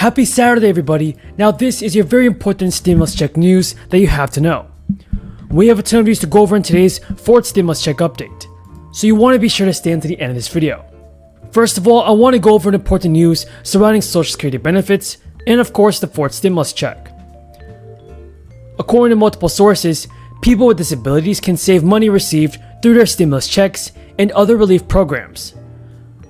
Happy Saturday, everybody. Now this is your very important stimulus check news that you have to know. We have a ton of news to go over in today's fourth stimulus check update, so you want to be sure to stay until the end of this video. First of all, I want to go over important news surrounding Social Security benefits and of course the fourth stimulus check. According to multiple sources, people with disabilities can save money received through their stimulus checks and other relief programs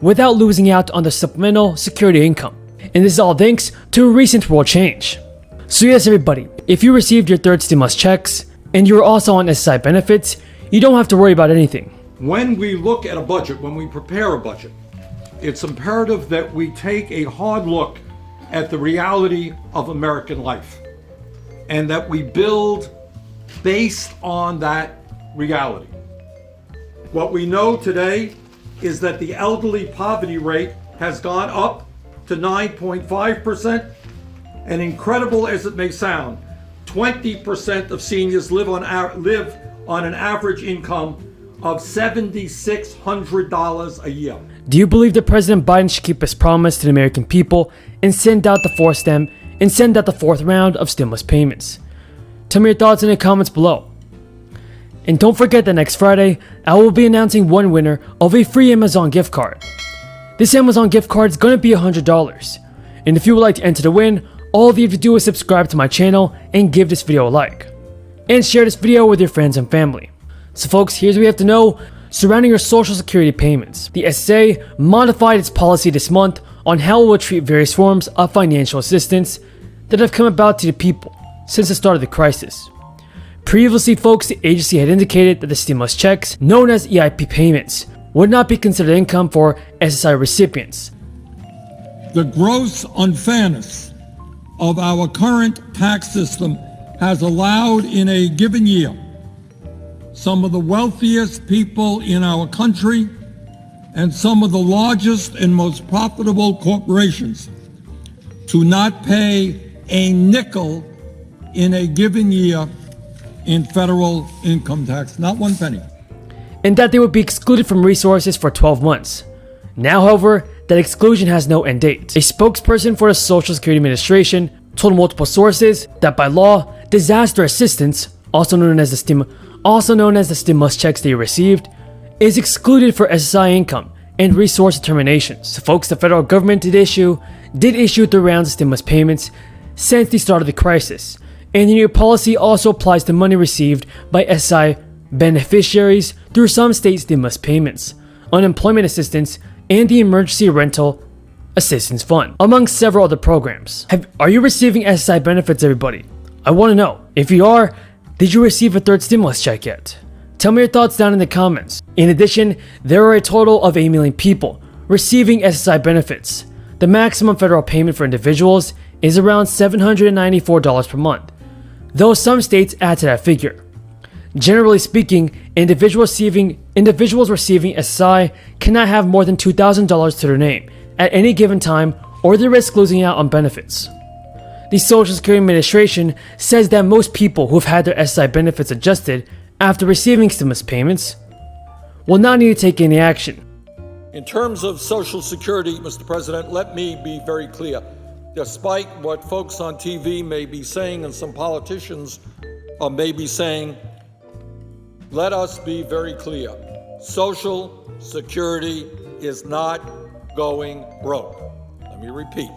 without losing out on their supplemental security income. And this is all thanks to a recent rule change. So yes, everybody, if you received your third stimulus checks and you're also on SSI benefits, you don't have to worry about anything. When we look at a budget, when we prepare a budget, it's imperative that we take a hard look at the reality of American life and that we build based on that reality. What we know today is that the elderly poverty rate has gone up to 9.5%, and incredible as it may sound, 20% of seniors live on an average income of $7,600 a year. Do you believe that President Biden should keep his promise to the American people and send out the fourth round of stimulus payments? Tell me your thoughts in the comments below. And don't forget that next Friday, I will be announcing one winner of a free Amazon gift card. This Amazon gift card is going to be $100. And if you would like to enter the win, all you have to do is subscribe to my channel and give this video a like. And share this video with your friends and family. So folks, here's what you have to know surrounding your Social Security payments. The SSA modified its policy this month on how it will treat various forms of financial assistance that have come about to the people since the start of the crisis. Previously, folks, the agency had indicated that the stimulus checks, known as EIP payments, would not be considered income for SSI recipients. The gross unfairness of our current tax system has allowed in a given year some of the wealthiest people in our country and some of the largest and most profitable corporations to not pay a nickel in a given year in federal income tax, not one penny. And that they would be excluded from resources for 12 months. Now, however, that exclusion has no end date. A spokesperson for the Social Security Administration told multiple sources that by law, disaster assistance, also known as the stimulus checks they received, is excluded for SSI income and resource determinations. So folks, the federal government did issue 3 rounds of stimulus payments since the start of the crisis. And the new policy also applies to money received by SSI beneficiaries through some state stimulus payments, unemployment assistance, and the Emergency Rental Assistance Fund, among several other programs. Are you receiving SSI benefits, everybody? I want to know. If you are, did you receive a third stimulus check yet? Tell me your thoughts down in the comments. In addition, there are a total of 8 million people receiving SSI benefits. The maximum federal payment for individuals is around $794 per month, though some states add to that figure. Generally speaking, individuals receiving SSI cannot have more than $2,000 to their name at any given time, or they risk losing out on benefits. The Social Security Administration says that most people who have had their SSI benefits adjusted after receiving stimulus payments will not need to take any action. In terms of Social Security, Mr. President, let me be very clear. Despite what folks on TV may be saying and some politicians may be saying, let us be very clear. Social Security is not going broke. Let me repeat.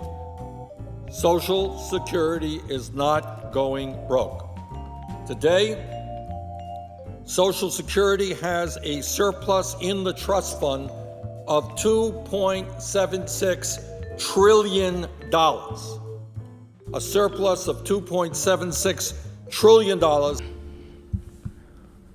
Social Security is not going broke. Today, Social Security has a surplus in the trust fund of $2.76 trillion. A surplus of $2.76 trillion.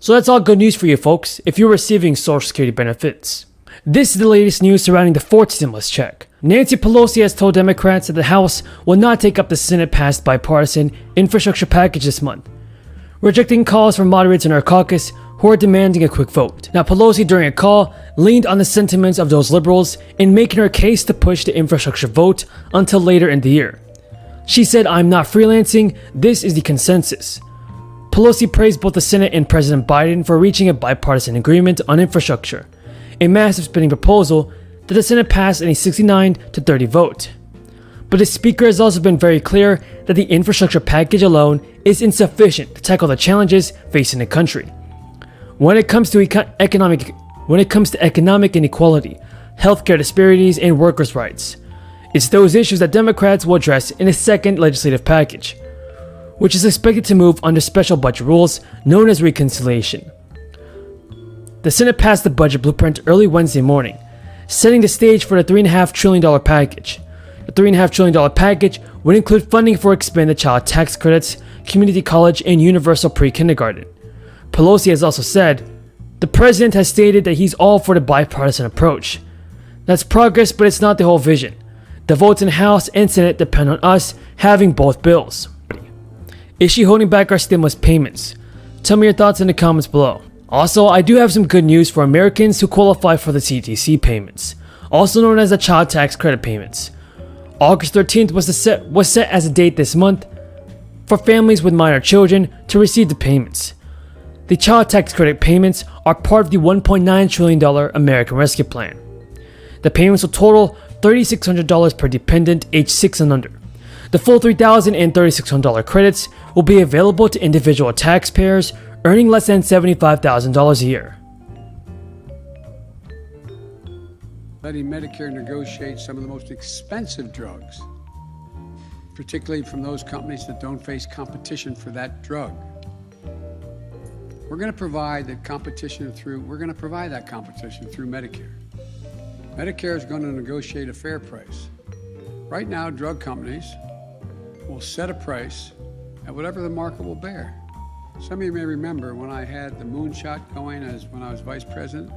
So that's all good news for you folks if you're receiving Social Security benefits. This is the latest news surrounding the fourth stimulus check. Nancy Pelosi has told Democrats that the House will not take up the Senate-passed bipartisan infrastructure package this month, rejecting calls from moderates in her caucus who are demanding a quick vote. Now, Pelosi during a call leaned on the sentiments of those liberals in making her case to push the infrastructure vote until later in the year. She said, "I'm not freelancing, this is the consensus." Pelosi praised both the Senate and President Biden for reaching a bipartisan agreement on infrastructure, a massive spending proposal that the Senate passed in a 69-30 vote. But the speaker has also been very clear that the infrastructure package alone is insufficient to tackle the challenges facing the country. When it comes to economic inequality, healthcare disparities, and workers' rights, it's those issues that Democrats will address in a second legislative package, which is expected to move under special budget rules known as reconciliation. The Senate passed the budget blueprint early Wednesday morning, setting the stage for the $3.5 trillion package. The $3.5 trillion package would include funding for expanded child tax credits, community college, and universal pre-kindergarten. Pelosi has also said, "The president has stated that he's all for the bipartisan approach. That's progress, but it's not the whole vision. The votes in the House and Senate depend on us having both bills." Is she holding back our stimulus payments? Tell me your thoughts in the comments below. Also, I do have some good news for Americans who qualify for the CTC payments, also known as the child tax credit payments. August 13th was set as a date this month for families with minor children to receive the payments. The child tax credit payments are part of the $1.9 trillion American Rescue Plan. The payments will total $3,600 per dependent age 6 and under. The full $3,000 and $3,600 credits will be available to individual taxpayers earning less than $75,000 a year. Letting Medicare negotiate some of the most expensive drugs, particularly from those companies that don't face competition for that drug. We're going to provide that competition through Medicare. Medicare is going to negotiate a fair price. Right now, drug companies will set a price at whatever the market will bear. Some of you may remember when I had the moonshot going when I was vice president,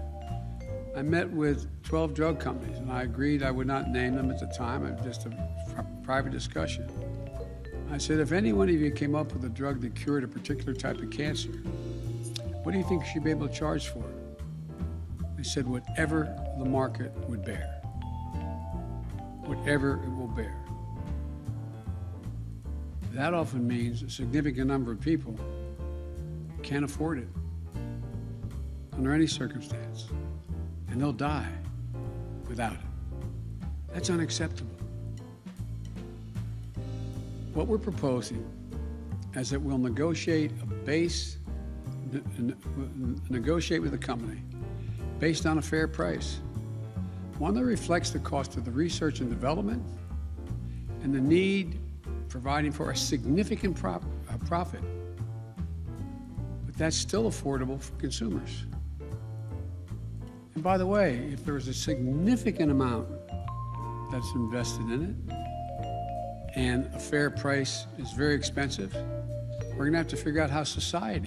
I met with 12 drug companies, and I agreed I would not name them at the time. It was just a private discussion. I said, if any one of you came up with a drug that cured a particular type of cancer, what do you think you should be able to charge for it? They said, whatever the market would bear. Whatever it will bear. That often means a significant number of people can't afford it under any circumstance, and they'll die without it. That's unacceptable. What we're proposing is that we'll negotiate negotiate with the company based on a fair price, one that reflects the cost of the research and development and the need providing for a significant profit. But that's still affordable for consumers. And by the way, if there is a significant amount that's invested in it and a fair price is very expensive, we're going to have to figure out how society